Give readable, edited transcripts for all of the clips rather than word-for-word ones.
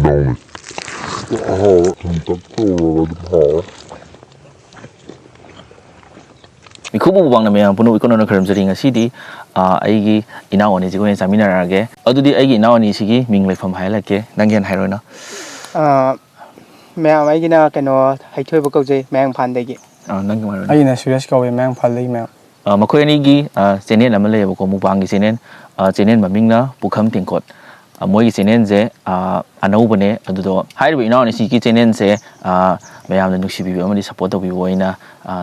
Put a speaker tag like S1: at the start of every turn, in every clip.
S1: 시나오네.
S2: Mitkhuba Mukbang Mayam Punu Ikono Khurumjari ngasi aigi Enao ni jigo saminarage adudi aigi Enao ni sigi minglefam hailake nanggen hairona
S3: Mayam aigina keno haithoi bakauje mayang phandegi
S2: nang marona
S4: aigina serious kawe mayang phalei mayam
S2: makhoi ani gi channel ama lebo ko mukbang gi channel channel mamingna Pukham Tengkot moi gi channel je anau bane adudo hairu Enao ni sigi channel se mayam na nuksibi amani support tobi boina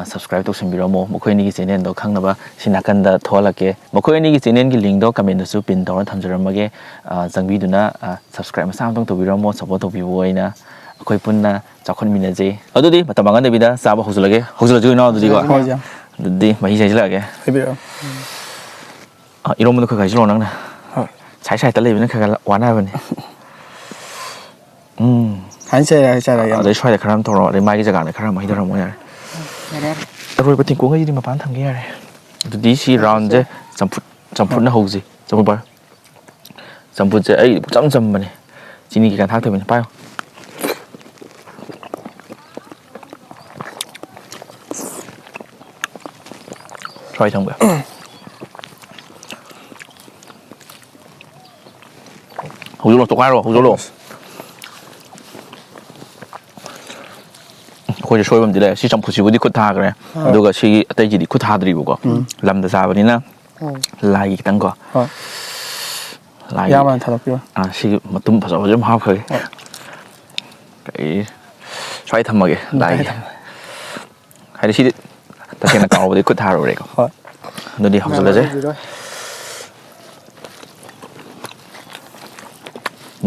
S2: subscribe to simbiramo makhoi ni gi channel do khangnaba sinakanda tholake makhoi ni gi channel gi link do comment su pin tawna thamjaramage jangbi duna subscribe masam tong tobiramo support tobi boina akhoi punna chakhon minaje adudi matamanga debida saba hozulage hozulaju Enao adudi ko adudi mahi jailage
S4: hebiro
S2: iromo ko gaijlo nangna sai sai ta lebina khaga wana bane
S4: hanse cha ya
S2: adai swai da kharam toro adai mai gi jaga na kharam mai dara mo yare roi batin ko ngai di mapan tham ge yare adudi si round je champut na hauji champut bar champut je ai cham cham bane chini gi kan thak thoi bane payo try thongba huzolo to kai ro huzolo khoi shoi bam dile si champut si budi khut tha gre aduga si atai ji di khut tha dri bu ko lam da sa bani na lai tang ko lai
S4: yaman thalapyo
S2: si matum phasa jam ha khoi kai try thamage lai hai si ta kena kaw budi khut tha ro re ko no di huzolo je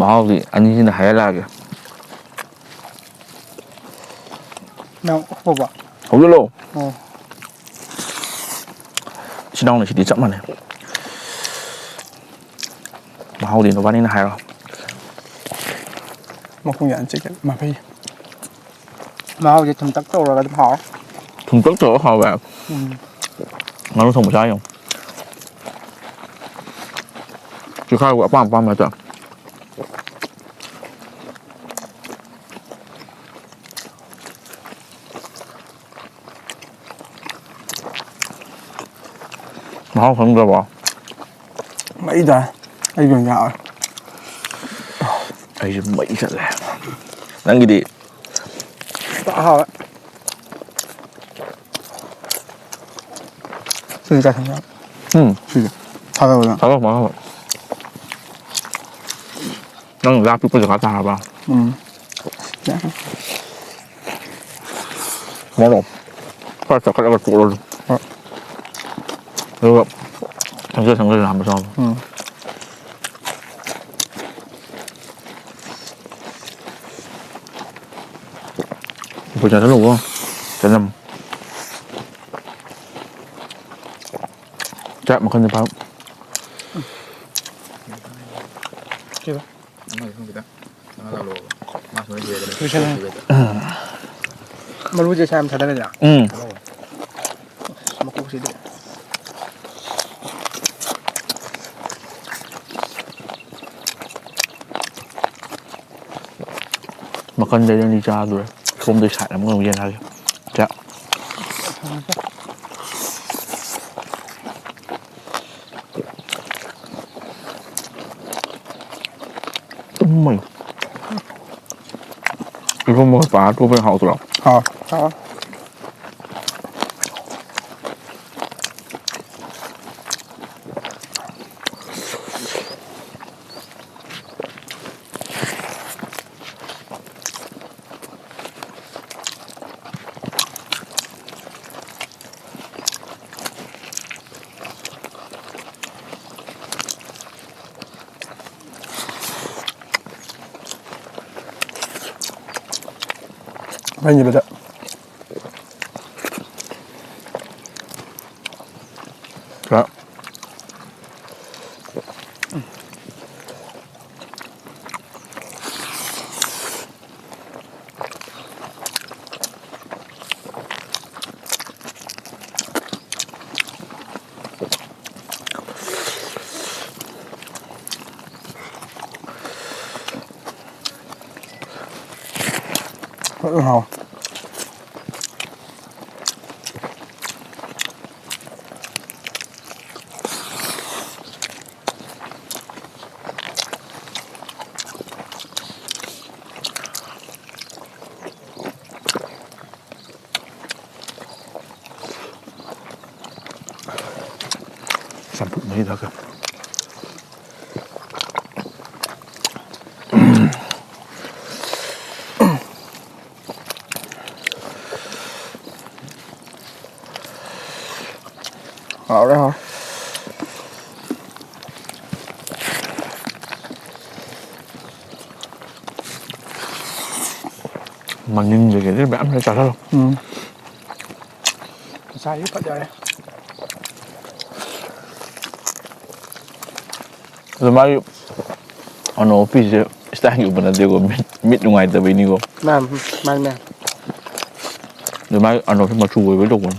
S2: mau di ani ni hai la ge
S3: Nào, hộp ạ.
S2: huzolo lo sinong ni si di chap mane mau di no bani na hai ro
S4: mà không nhận chicken mà phải
S3: Mau thì thùng tắc trâu rồi cái họ.
S2: thùng tức chỗ họ vào nó thùng sai không chỉ khai quả băm băm mà trời mà không ra bỏ
S4: mấy giờ ai gần gạo
S2: ấy mấy trận lẻ đang gì đi
S3: Tạ họ ạ.
S4: 쓰니까 생각 쓰지 사다 보자
S2: sao mà nó ra biết bao giờ cả ba
S4: dạ
S2: món đồ phải chặt cái là trụ luôn được thằng kia làm sao bây giờ nó đủ không cái năm chạy mà không được bao
S4: Kira.
S3: Mà lúc chơi xem thật đấy nhỉ? Mà cũng gì đấy.
S2: mà con đây đang đi ra rồi không tôi xài lắm con yên thôi dạ mày không mua phá tôi phải học rồi
S4: họ mấy nhiêu vậy
S2: đó
S4: rất hào. Sản phụ mấy đó kìa. Ở đây hả?
S2: Mà nhìn về cái bám nó chả đâu.
S3: Sai ít phải đây.
S2: Rồi mai ano office stangอยู่บนนั้นเดียวกับมิดยังไงแต่ไปนี่ก็
S3: Mang.
S2: หรือไม่anoที่มาช่วยไว้ตรงนั้น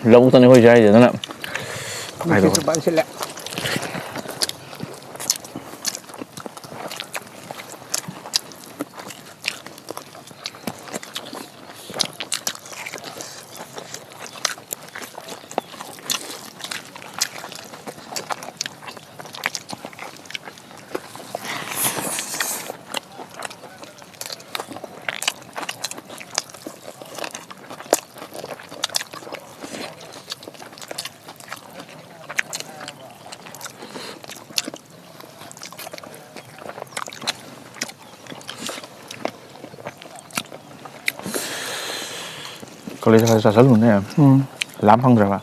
S2: lâu tao nói chơi rồi đó nè.
S3: Phải rồi. Bạn sẽ lẹ.
S2: Kalau saya sasal luôn nè, làm không rồi mà.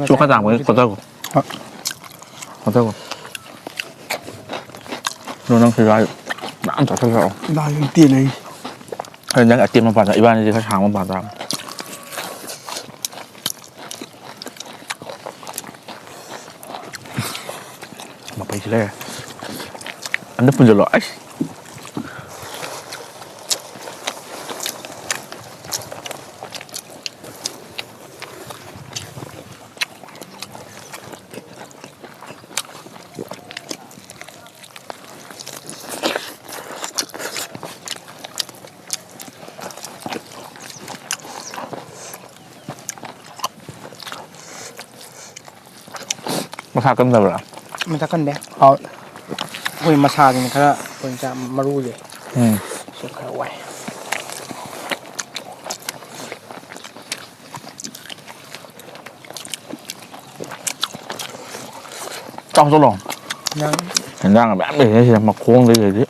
S2: Chú khách hàng với có tao không? Có tao không? Nó đang chơi lại, đã ăn chả sao sao?
S4: Đây cái tiền này.
S2: Hay đang ở tiệm mà bạn là Ivan thì khách hàng mà bạn làm. Leh, anda pun jelak, masakan dah berapa?
S3: Masakan deh. Hao. Ôi massage thì khá là quan trọng maru gì. Sẽ khá là quay.
S2: Trong số lòng.
S3: Nâng.
S2: Thành ra là bạn để thì mặc khuôn đây rồi đấy.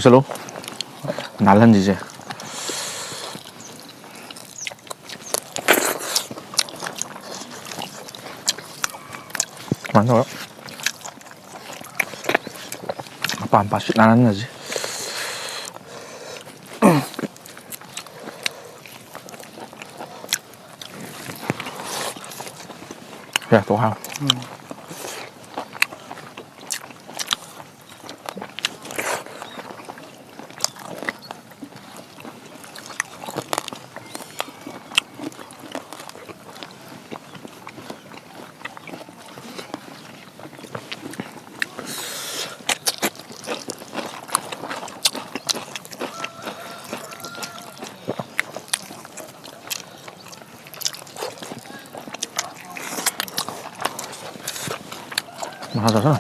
S2: Ủa luôn nál lần gì chứ nán rồi apa chuyện nán là gì ya tổ hao mahal sana.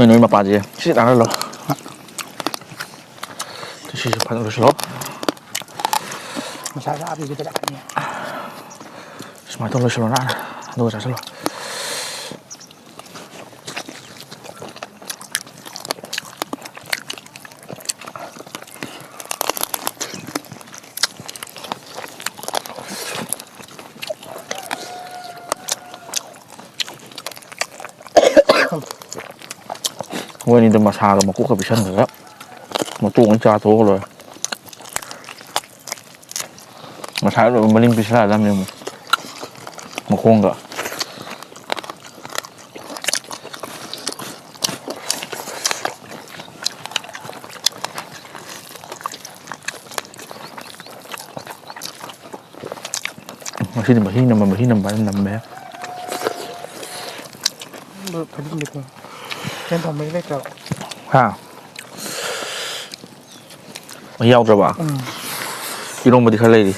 S2: 너희 맛빠지. 시 안 할러. 시 파는 거
S3: มาชาชาบีก็ได้เนี่ย
S2: 스마트 로 싫어 나. 너 잘 살러.วันนี้จะมาชากับมากุ๊กกับพี่ชันเลยครับมาตู้กันจ้าโตเลยมาชาเรามาลิ้มพิชาแล้วเนี่ยมาโค้งก็มาที่นี่มาที่นั่นมาที่นั่นไปนั่นแบบ
S3: พอดีเลยก็เล่นทำไม่ได้แล้ว
S2: ha mà heo rồi bà cái đông mà đi khai đi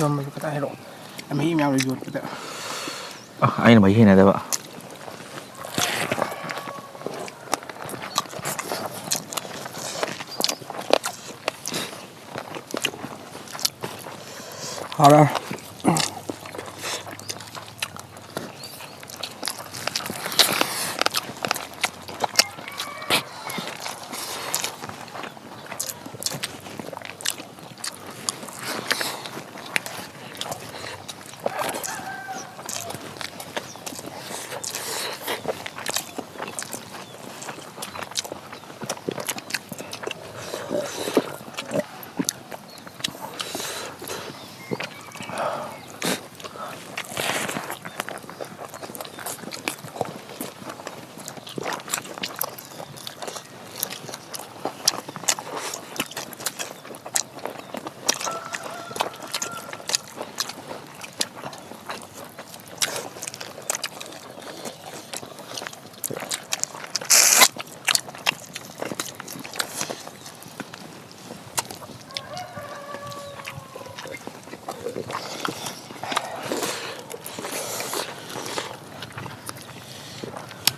S3: เราไม่ก็ได้หรอกไม่ให้แมวเลยหยุดก็ได้
S2: anh là mấy cái này đấy bà
S3: 好了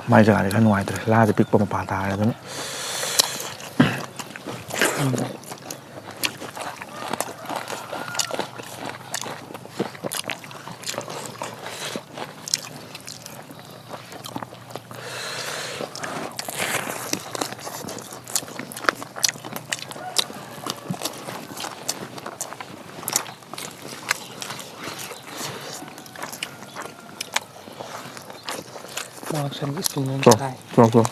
S2: mai giờ thì khăn ngoài từ la thì pick bông bà ta rồi đó
S3: มองฉันที่สูงนั้น
S2: 좋아
S3: ได้
S2: 좋아 좋아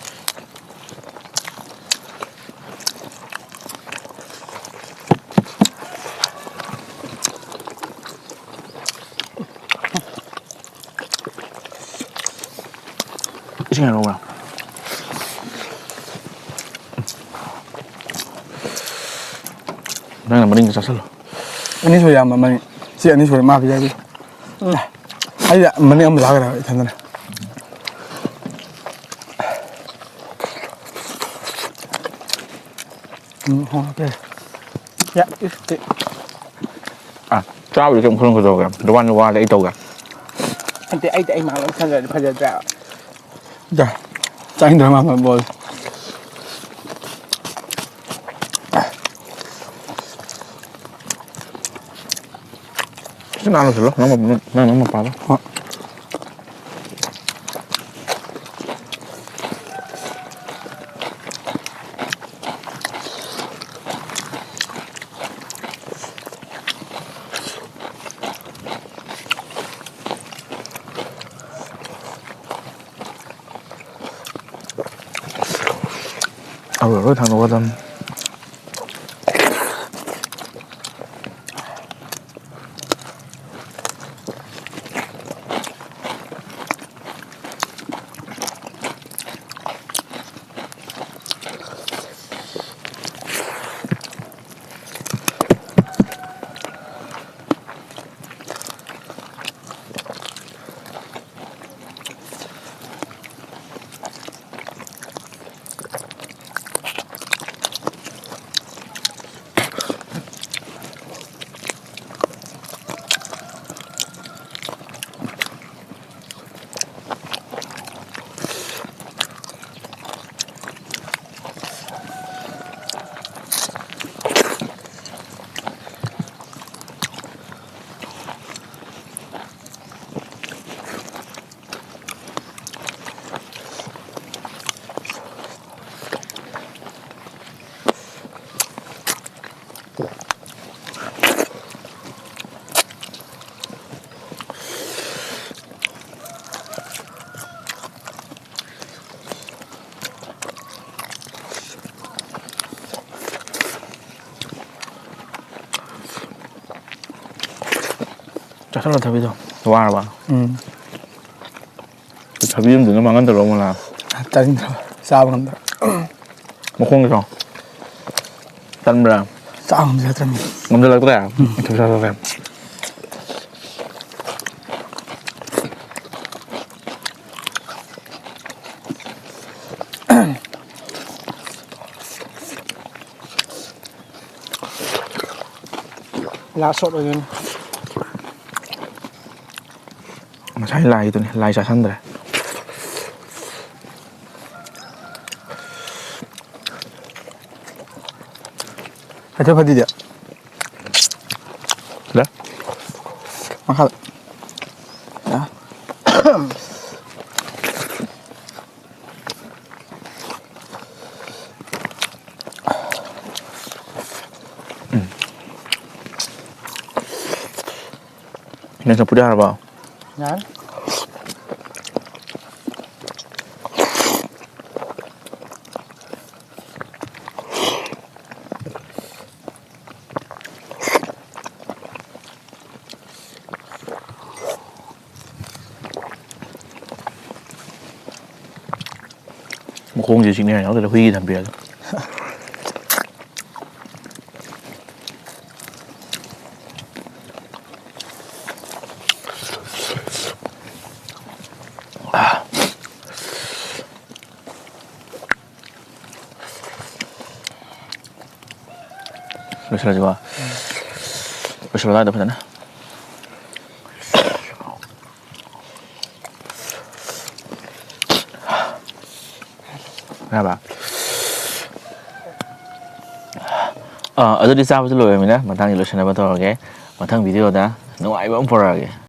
S2: 이 시간에 먹어라นั่งมาดิ้งจะสั่นหรอ
S4: อันนี้สวยงามมันเสียอันนี้สวยมากพี่ใหญ่พี่ไอ้เนี่ยมันเนี่ยมันรักกันเลยท่านนั่นห้องเต้
S3: ยะอิสติ
S2: อ่ะเจ้าอยู่กับคนคนเดียวกันเดี๋ยววันว่าได้ไอ้ตัวกัน
S3: อันที่ไอ้มาแล้วฉันจะพยายามจะ
S4: จ้ะใจเดินมาเหมือนบอล
S2: chứ nào là nó mà phá đó เอาเลยทางโน้นก็ทำ อ 짜살라 타비도 좋아하나 봐. 타비 좀 넣으면 안 들어 몰라.
S4: 짜증나. 싸우는다.
S2: 먹공이서 딴브라.
S4: 싸움이 되더니.
S2: 남들 그래. 그래.
S3: lá sốt rồi nên
S2: màใช้ลายตัวนี้ลายชาชันเลย
S4: 하여튼 파디디야.
S2: 그래?
S4: 아까 야.
S2: 그냥 뿌리 하나 봐.
S3: nhán
S2: một khuôn gì chuyện này nó là huy thành biệt. Rồi sao rồi? Rồi sao lại được vậy nè? Ra bà. Ở đây đi sao với lỗi mình đó, mà thằng gì lỗi này bắt đầu cái, mà thằng video đó, nó ai bỗng vào rồi.